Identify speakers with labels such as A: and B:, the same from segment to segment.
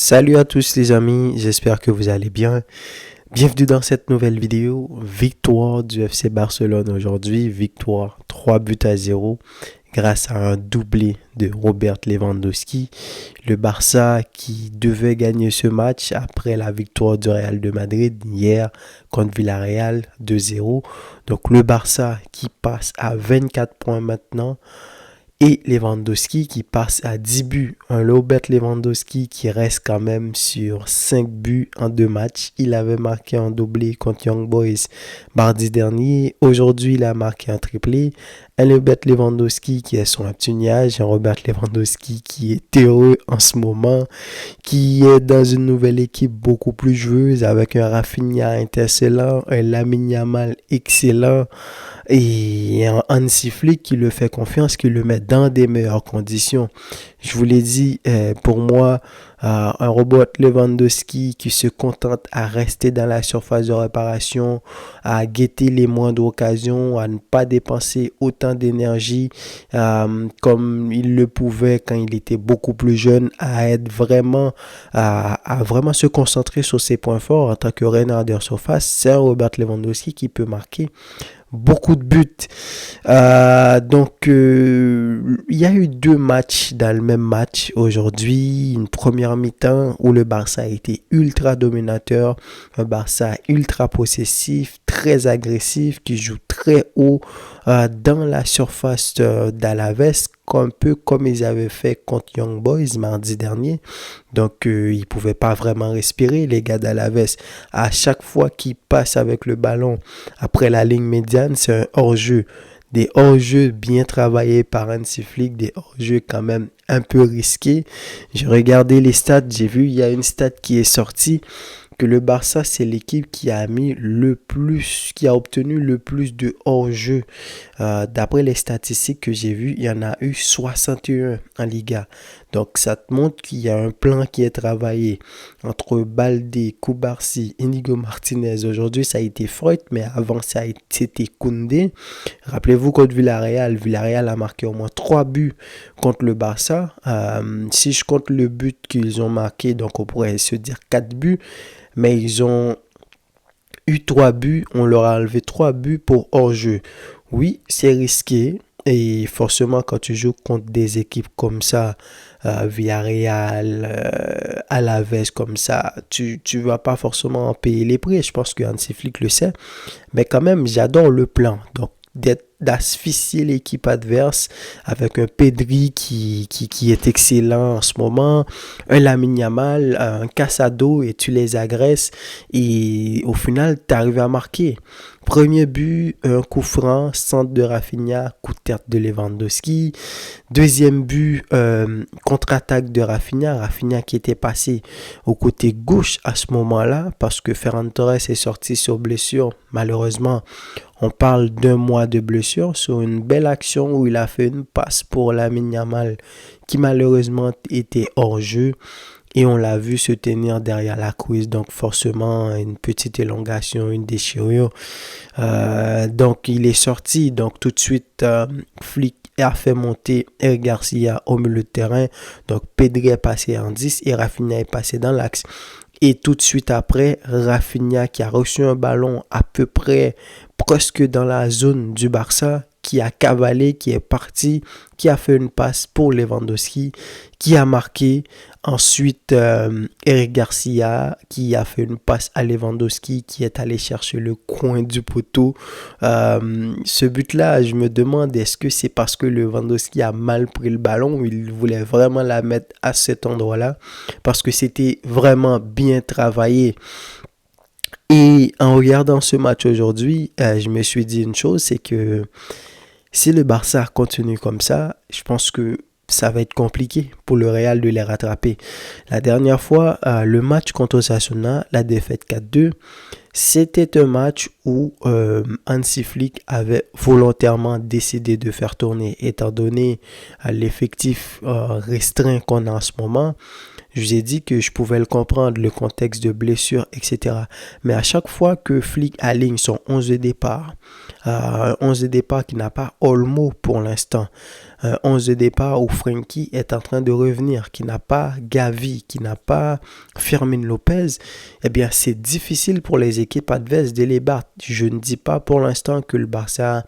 A: Salut à tous les amis, j'espère que vous allez bien. Bienvenue dans cette nouvelle vidéo. Victoire du FC Barcelone aujourd'hui, victoire 3-0 grâce à un doublé de Robert Lewandowski. Le Barça qui devait gagner ce match après la victoire du Real de Madrid hier contre Villarreal 2-0. Donc le Barça qui passe à 24 points maintenant. Et Lewandowski qui passe à 10 buts. Un Robert Lewandowski qui reste quand même sur 5 buts en 2 matchs. Il avait marqué un doublé contre Young Boys mardi dernier. Aujourd'hui, il a marqué un triplé. Un Robert Lewandowski qui est sur un petit nuage. Un Robert Lewandowski qui est heureux en ce moment. Qui est dans une nouvelle équipe beaucoup plus joueuse avec un Rafinha excellent. Un Lamine Yamal excellent. Et un Hansi Flick qui le fait confiance, qui le met dans des meilleures conditions. Je vous l'ai dit, pour moi, un Robert Lewandowski qui se contente à rester dans la surface de réparation, à guetter les moindres occasions, à ne pas dépenser autant d'énergie comme il le pouvait quand il était beaucoup plus jeune, à être vraiment, à vraiment se concentrer sur ses points forts en tant que renard de surface. C'est un Robert Lewandowski qui peut marquer beaucoup de buts. Il y a eu 2 matchs dans le même match aujourd'hui. Une première mi-temps où le Barça a été ultra dominateur, un Barça ultra possessif, très agressif, qui joue très haut dans la surface d'Alaves, un peu comme ils avaient fait contre Young Boys mardi dernier. Donc, ils ne pouvaient pas vraiment respirer, les gars d'Alaves. À chaque fois qu'ils passent avec le ballon après la ligne médiane, c'est un hors-jeu. Des hors-jeux bien travaillés par Hansi Flick, des hors-jeux quand même un peu risqués. J'ai regardé les stats, j'ai vu, il y a une stat qui est sortie, que le Barça, c'est l'équipe qui a qui a obtenu le plus de hors-jeu. D'après les statistiques que j'ai vues, il y en a eu 61 en Liga. Donc, ça te montre qu'il y a un plan qui est travaillé entre Baldé, Cubarsí, Inigo Martinez. Aujourd'hui, ça a été Freud, mais avant, c'était Koundé. Rappelez-vous contre Villarreal. Villarreal a marqué au moins 3 buts contre le Barça. Si je compte le but qu'ils ont marqué, donc on pourrait se dire 4 buts. Mais ils ont eu 3 buts, on leur a enlevé 3 buts pour hors-jeu. Oui, c'est risqué. Et forcément, quand tu joues contre des équipes comme ça, Villarreal, Alaves comme ça, tu vas pas forcément en payer les prix. Je pense que Hansi Flick le sait. Mais quand même, j'adore le plan. Donc, d'asphyxier l'équipe adverse avec un Pedri qui est excellent en ce moment, un Lamine Yamal, un Casado, et tu les agresses et au final tu arrives à marquer. Premier but, un coup franc, centre de Rafinha, coup de tête de Lewandowski. Deuxième but, contre-attaque de Rafinha. Rafinha qui était passé au côté gauche à ce moment-là parce que Ferran Torres est sorti sur blessure. Malheureusement, on parle d'un mois de blessure sur une belle action où il a fait une passe pour Lamine Yamal qui malheureusement était hors jeu. Et on l'a vu se tenir derrière la cuisse, donc forcément une petite élongation, une déchirure. Donc il est sorti, donc tout de suite Flick a fait monter Eric Garcia au milieu de terrain. Donc Pedri est passé en 10 et Rafinha est passé dans l'axe. Et tout de suite après, Rafinha qui a reçu un ballon à peu près presque dans la zone du Barça, qui a cavalé, qui est parti, qui a fait une passe pour Lewandowski, qui a marqué. Ensuite, Eric Garcia qui a fait une passe à Lewandowski qui est allé chercher le coin du poteau. Ce but-là, je me demande, est-ce que c'est parce que Lewandowski a mal pris le ballon ou il voulait vraiment la mettre à cet endroit-là? Parce que c'était vraiment bien travaillé. Et en regardant ce match aujourd'hui, je me suis dit une chose, c'est que si le Barça continue comme ça, je pense que ça va être compliqué pour le Real de les rattraper. La dernière fois, le match contre Osasuna, la défaite 4-2, c'était un match où Hansi Flick avait volontairement décidé de faire tourner, étant donné l'effectif restreint qu'on a en ce moment. Je vous ai dit que je pouvais le comprendre, le contexte de blessure, etc. Mais à chaque fois que Flick aligne son 11 de départ, un 11 de départ qui n'a pas Olmo pour l'instant, un 11 de départ où Frenkie est en train de revenir, qui n'a pas Gavi, qui n'a pas Fermin Lopez, eh bien c'est difficile pour les équipes adverses de les battre. Je ne dis pas pour l'instant que le Barça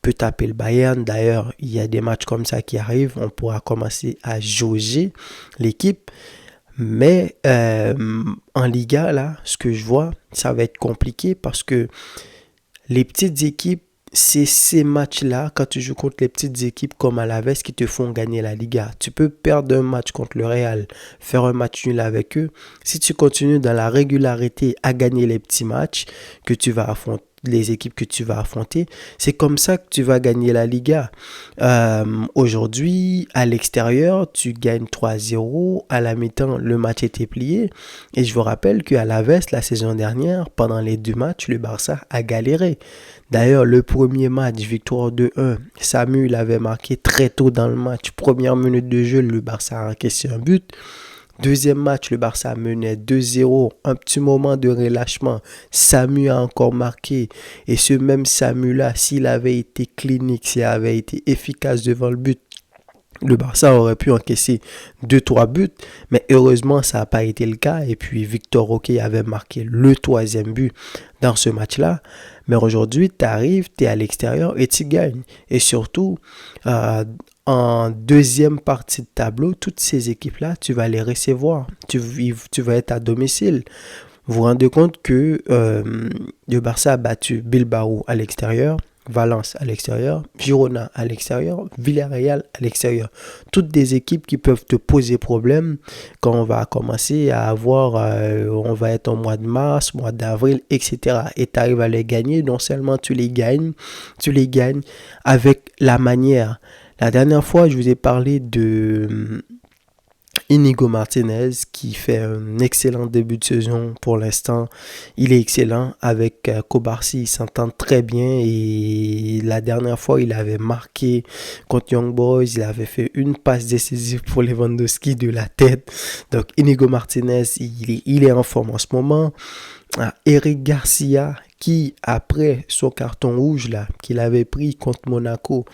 A: peut taper le Bayern. D'ailleurs, il y a des matchs comme ça qui arrivent. On pourra commencer à jauger l'équipe. Mais en Liga, là, ce que je vois, ça va être compliqué parce que les petites équipes, c'est ces matchs-là, quand tu joues contre les petites équipes comme Alaves, qui te font gagner la Liga. Tu peux perdre un match contre le Real, faire un match nul avec eux. Si tu continues dans la régularité à gagner les petits matchs que tu vas affronter, les équipes que tu vas affronter, c'est comme ça que tu vas gagner la Liga. Aujourd'hui, à l'extérieur, tu gagnes 3-0. À la mi-temps, le match était plié. Et je vous rappelle qu'à l'Aves, la saison dernière, pendant les 2 matchs, le Barça a galéré. D'ailleurs, le premier match, victoire 2-1, Samuel avait marqué très tôt dans le match. Première minute de jeu, le Barça a encaissé un but. Deuxième match, le Barça menait 2-0. Un petit moment de relâchement. Samu a encore marqué. Et ce même Samu-là, s'il avait été clinique, s'il avait été efficace devant le but, le Barça aurait pu encaisser 2-3 buts. Mais heureusement, ça n'a pas été le cas. Et puis, Victor Roque avait marqué le 3e but dans ce match-là. Mais aujourd'hui, tu arrives, tu es à l'extérieur et tu gagnes. Et surtout, en deuxième partie de tableau, toutes ces équipes-là, tu vas les recevoir. Tu vas être à domicile. Vous vous rendez compte que le Barça a battu Bilbao à l'extérieur, Valence à l'extérieur, Girona à l'extérieur, Villarreal à l'extérieur. Toutes des équipes qui peuvent te poser problème quand on va commencer à avoir, on va être au mois de mars, mois d'avril, etc. Et tu arrives à les gagner, non seulement tu les gagnes avec la manière. La dernière fois, je vous ai parlé de Inigo Martinez qui fait un excellent début de saison pour l'instant. Il est excellent avec Kobarsi, il s'entend très bien et la dernière fois il avait marqué contre Young Boys, il avait fait une passe décisive pour Lewandowski de la tête. Donc Inigo Martinez, il est en forme en ce moment. Eric Garcia qui, après son carton rouge là qu'il avait pris contre Monaco,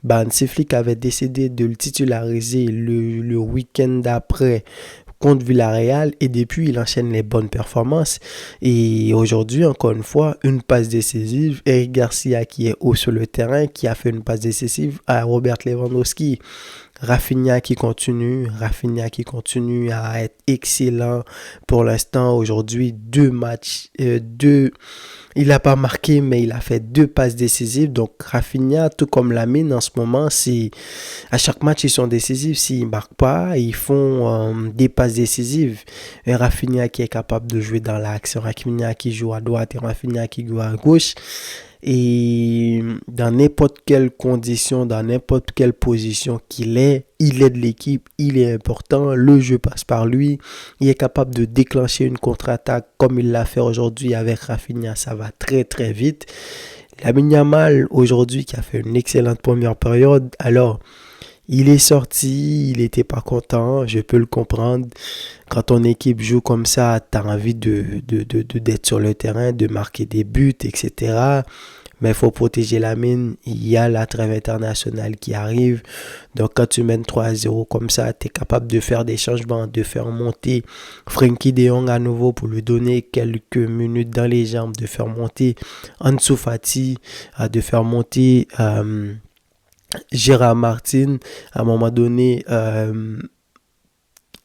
A: Hansi Flick avait décidé de le titulariser le week-end d'après contre Villarreal et depuis il enchaîne les bonnes performances et aujourd'hui encore une fois une passe décisive. Eric Garcia qui est haut sur le terrain, qui a fait une passe décisive à Robert Lewandowski. Rafinha qui continue à être excellent pour l'instant. Aujourd'hui, 2 matchs, il n'a pas marqué, mais il a fait 2 passes décisives. Donc Rafinha, tout comme Lamine en ce moment, à chaque match ils sont décisifs. S'ils ne marquent pas, ils font des passes décisives. Et Rafinha qui est capable de jouer dans l'axe, Rafinha qui joue à droite et Rafinha qui joue à gauche. Et dans n'importe quelle condition, dans n'importe quelle position qu'il est, il aide l'équipe, il est important, le jeu passe par lui, il est capable de déclencher une contre-attaque comme il l'a fait aujourd'hui avec Rafinha, ça va très très vite. Lamine Yamal aujourd'hui qui a fait une excellente première période, alors il est sorti, il n'était pas content, je peux le comprendre. Quand ton équipe joue comme ça, tu as envie d'être sur le terrain, de marquer des buts, etc. Mais il faut protéger la mine. Il y a la trêve internationale qui arrive. Donc quand tu mènes 3-0 comme ça, tu es capable de faire des changements, de faire monter Frenkie de Jong à nouveau pour lui donner quelques minutes dans les jambes, de faire monter Ansu Fati, de faire monter Gérard Martin. À un moment donné,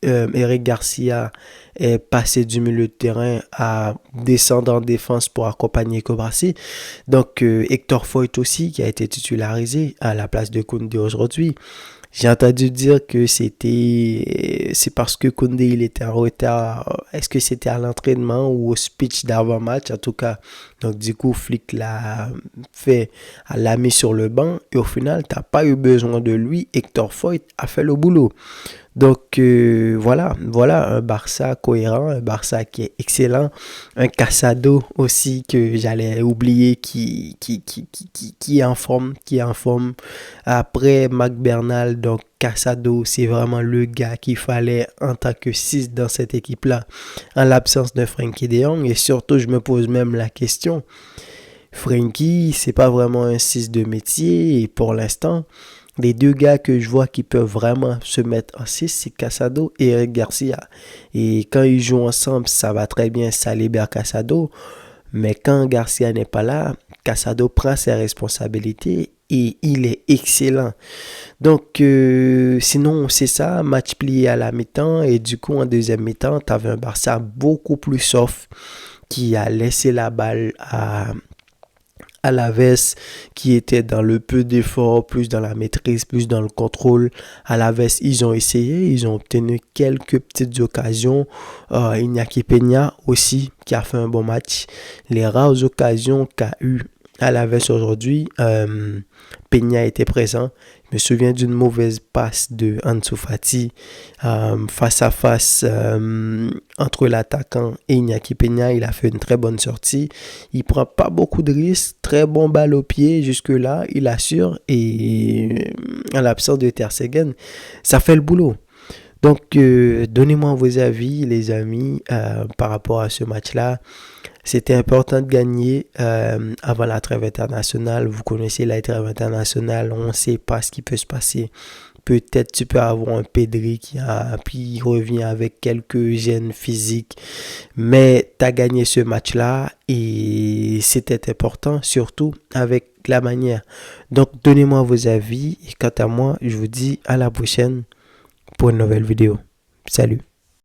A: Eric Garcia est passé du milieu de terrain à descendre en défense pour accompagner Kobarsi. Donc Hector Foyt aussi qui a été titularisé à la place de Koundé aujourd'hui. J'ai entendu dire que c'est parce que Koundé il était en retard. Est-ce que c'était à l'entraînement ou au speech d'avant-match en tout cas. Donc du coup Flick l'a mis sur le banc et au final t'as pas eu besoin de lui. Hector Foyt a fait le boulot. Donc voilà un Barça cohérent, un Barça qui est excellent, un Casado aussi que j'allais oublier qui est en forme, après McBernal. Donc Casado, c'est vraiment le gars qu'il fallait en tant que 6 dans cette équipe-là, en l'absence de Frenkie de Jong. Et surtout, je me pose même la question, Frenkie, c'est pas vraiment un 6 de métier et pour l'instant, Les deux gars que je vois qui peuvent vraiment se mettre en 6, c'est Casado et Eric Garcia. Et quand ils jouent ensemble, ça va très bien, ça libère Casado. Mais quand Garcia n'est pas là, Casado prend ses responsabilités et il est excellent. Donc, sinon, c'est ça, match plié à la mi-temps. Et du coup, en deuxième mi-temps, tu avais un Barça beaucoup plus soft qui a laissé la balle à Alaves, qui était dans le peu d'effort, plus dans la maîtrise, plus dans le contrôle. Alaves, ils ont essayé, ils ont obtenu quelques petites occasions. Iñaki Peña aussi, qui a fait un bon match. Les rares occasions qu'a eu Alaves aujourd'hui, Peña était présent. Je me souviens d'une mauvaise passe de Ansu Fati face à face entre l'attaquant et Iñaki Peña. Il a fait une très bonne sortie. Il prend pas beaucoup de risques. Très bon balle au pied jusque-là. Il assure. Et en l'absence de Ter Stegen, ça fait le boulot. Donc, donnez-moi vos avis, les amis, par rapport à ce match-là. C'était important de gagner avant la trêve internationale. Vous connaissez la trêve internationale, on ne sait pas ce qui peut se passer. Peut-être tu peux avoir un Pedri puis il revient avec quelques gènes physiques. Mais tu as gagné ce match-là et c'était important, surtout avec la manière. Donc, donnez-moi vos avis. Et quant à moi, je vous dis à la prochaine pour une nouvelle vidéo. Salut!